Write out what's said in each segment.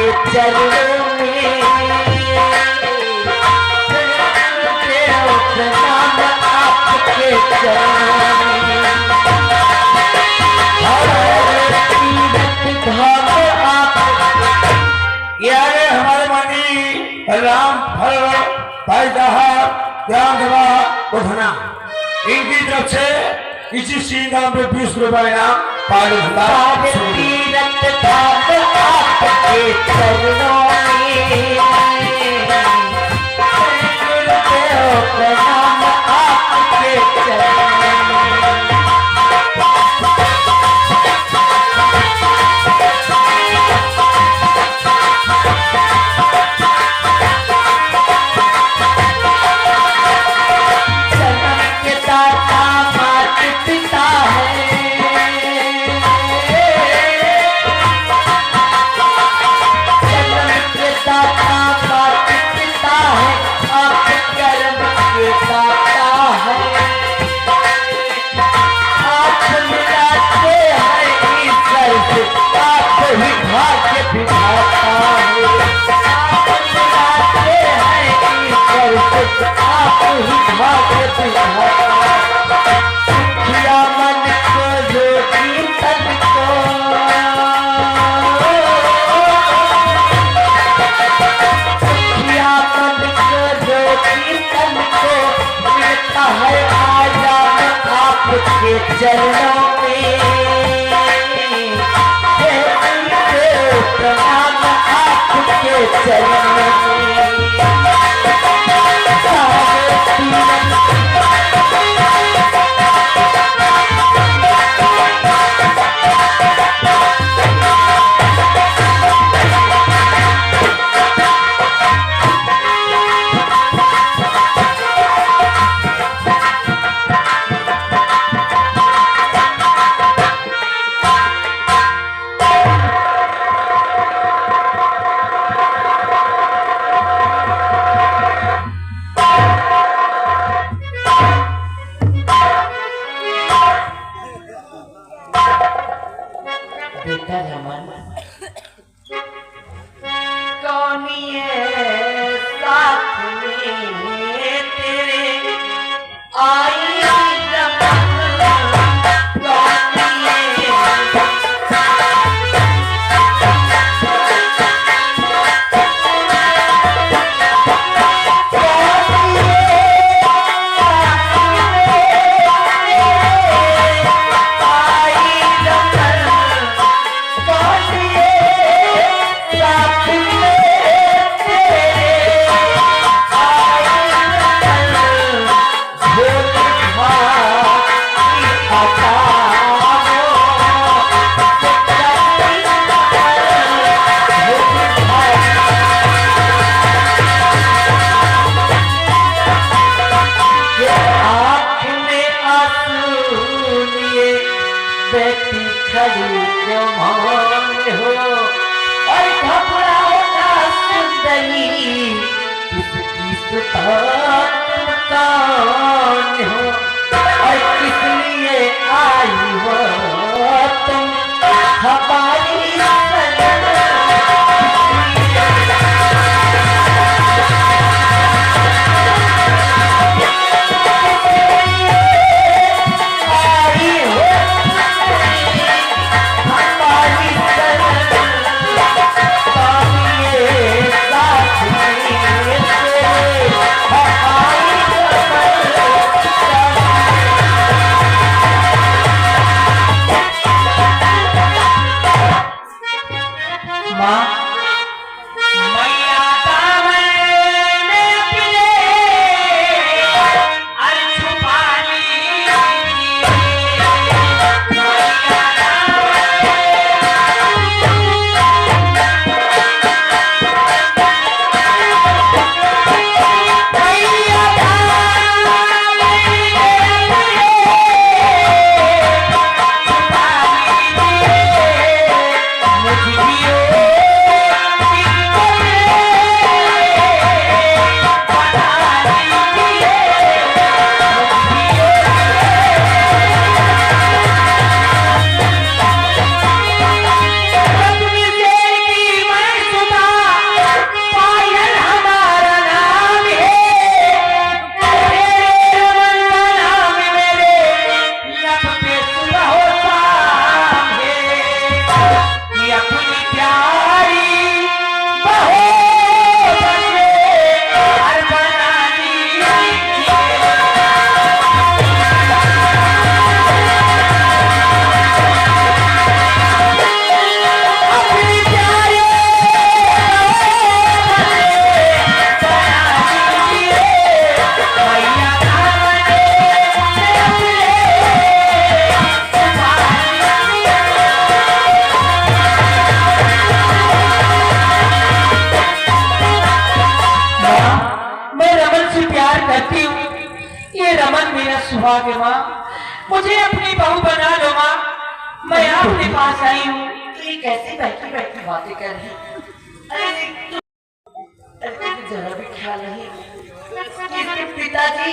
चरणों में प्रणाम आपके चरणों में यारे हमारे मनी राम फल भाई साहब राम सभा उठना इनकी तरफ से इसी सीधा में 20 रुपए नाम पालू तीरथ धाम आपके चरणों में प्रणाम आपके चरणों में चरणों में प्रणाम आपके चरणों में मेरा सुहाग है माँ, मुझे अपनी बहू बना लो माँ। मैं आपके पास आई हूँ। तो ये कैसे बैठी बैठी बातें कर रही? अरे तुझे जरा भी ख्याल नहीं इसके पिताजी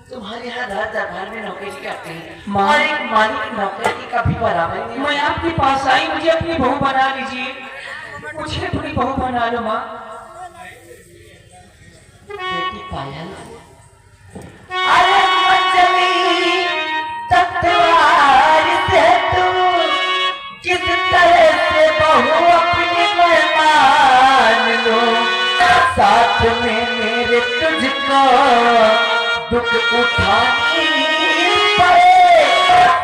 तुम्हारे यहाँ राज दरबार में नौकरी करते हैं माँ। और एक मालिक नौकरी का भी बराबर नहीं। मैं आपके पास आई, मुझे अपनी बहू बना लीजिए, मुझे अपनी बहू बना लो माँ। बेटी पायल, अरे मंजली तत्वार से तुम किस तरह से बहू अपनी मेहमान लो, साथ में मेरे तुझको दुख उठानी पड़े,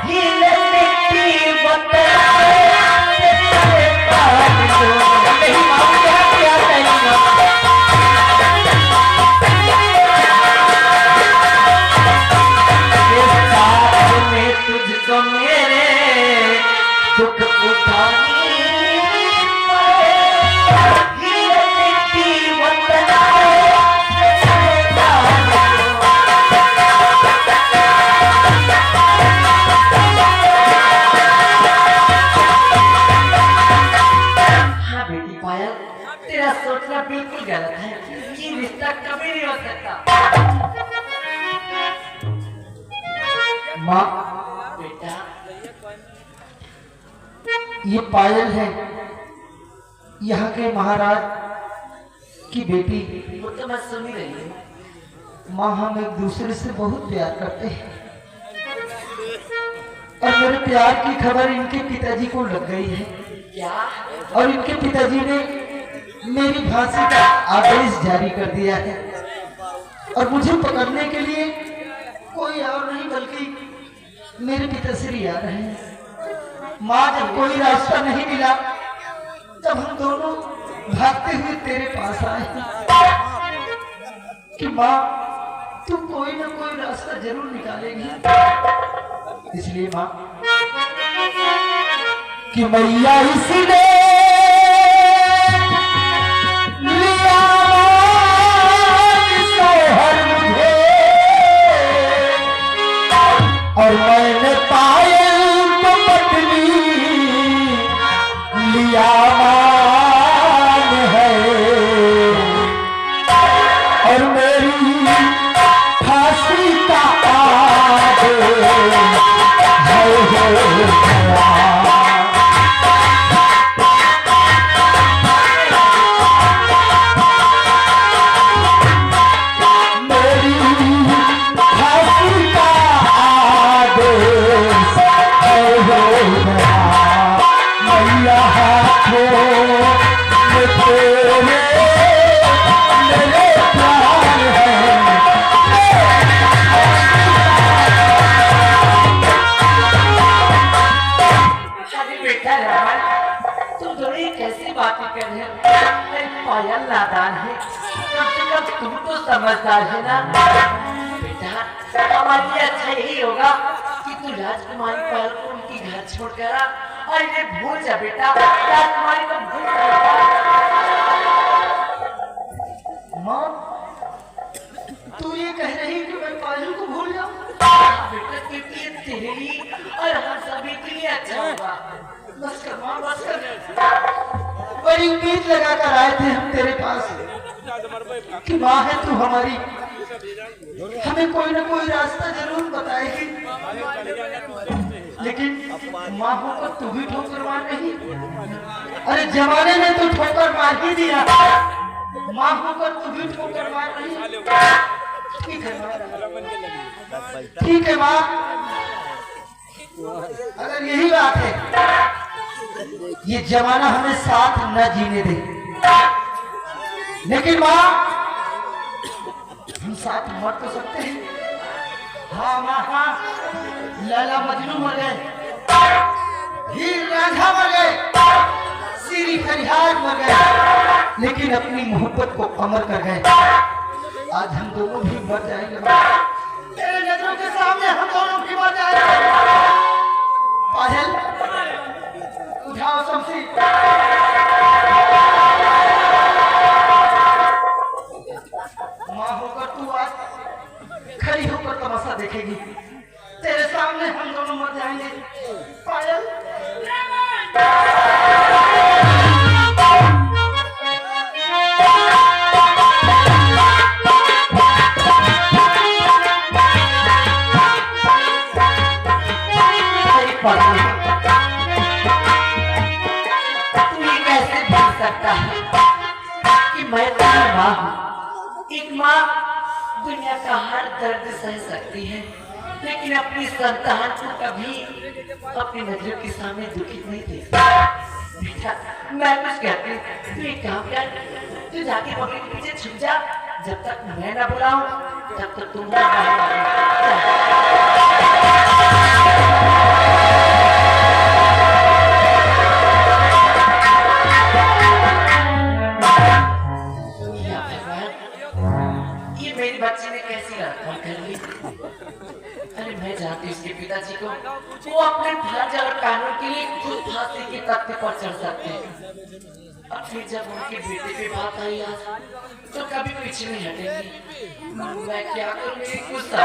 हील मिट्टी बतलाए तेरे पान लो। नहीं माँ, क्या कहेंगे? साथ में तुझको मेरे दुख उठानी पड़े, हील मिट्टी बतलाए तेरे पान लो। हाँ बेटी पायल, तेरा सोचना बिल्कुल गलत है। ये रिश्ता कभी नहीं हो सकता। माँ, बेटा ये पायल है, यहाँ के महाराज की बेटी। वो तो मैं सुन ही रही हूँ। माँ, हम एक दूसरे से बहुत प्यार करते हैं और मेरे प्यार की खबर इनके पिताजी को लग गई है क्या? और इनके पिताजी ने मेरी फांसी का आदेश जारी कर दिया है और मुझे पकड़ने के लिए कोई और नहीं बल्कि मेरे पिताश्री आ रहे हैं। माँ, जब कोई रास्ता नहीं मिला तब हम दोनों भागते हुए तेरे पास आए कि माँ, तू कोई ना कोई रास्ता जरूर निकालेगी। इसलिए माँ, कि मैया इसने लिया सोहर मुझे और मैंने पायल को बदली लिया मान है और मेरी फांसी का आदेश पायल नादान है, कम से कम तुम तो समझदार है ना। बेटा हमारे लिए अच्छा यही होगा कि तू राजकुमारी पायल को उनकी घर छोड़कर आ और इन्हें भूल जा बेटा, राजकुमारी को भूल जा। माँ, तू ये कह रही कि मैं पायल को भूल जाऊं? बेटा क्योंकि ये तेरे लिए और हम सभी के लिए अच्छा होगा। बस कर माँ, बस कर। बड़ी उम्मीद लगा कर आए थे हम तेरे पास कि माँ है तू हमारी, हमें कोई ना कोई रास्ता जरूर बताएगी। लेकिन माँ होकर तू भी ठोकर मार नहीं। अरे जमाने ने तो ठोकर मार ही दिया, माँ होकर तू भी ठोकर मार नहीं। ठीक है माँ, ठीक है माँ, अगर यही बात है, ये जमाना हमें साथ न जीने दे, लेकिन माँ हम साथ मर तो सकते हैं। हाँ माँ, हाँ, लैला मजनू मर गए, हीर रांझा मर गए, सीरी फरियाद मर गए, लेकिन अपनी मोहब्बत को अमर कर गए। आज हम दोनों भी मर जाएंगे, तेरे नजरों के सामने हम दोनों भी मर जाएंगे। पायल, उठाओ शमशी, माँ होकर तू आज खड़ी होकर तमाशा देखेगी। तेरे सामने हम दोनों मर जाएंगे। पायल तू ये कैसे बोल सकता है कि मैं तेरी माँ हूँ? एक माँ दुनिया का हर दर्द सह सकती है, लेकिन अपनी संतान को कभी अपनी नजरों के सामने दुखी नहीं देखती। बेटा मैं कुछ कहती हूँ, तू एक काम कर, तू जाके बकरी के पीछे छुप जा। जब तक मैं ना बुलाऊं तब तक तुम मेरी बच्ची ने कैसी रखा कर ली। अरे मैं जानती हूँ इसके पिताजी को, वो अपने फर्ज और कानून के लिए खुद फांसी के तख्ते पर चढ़ सकते हैं। और फिर जब उनके बेटे पे बात आई आज, तो कभी पीछे नहीं हटेंगी। मैं क्या करूँ, मेरी गुस्सा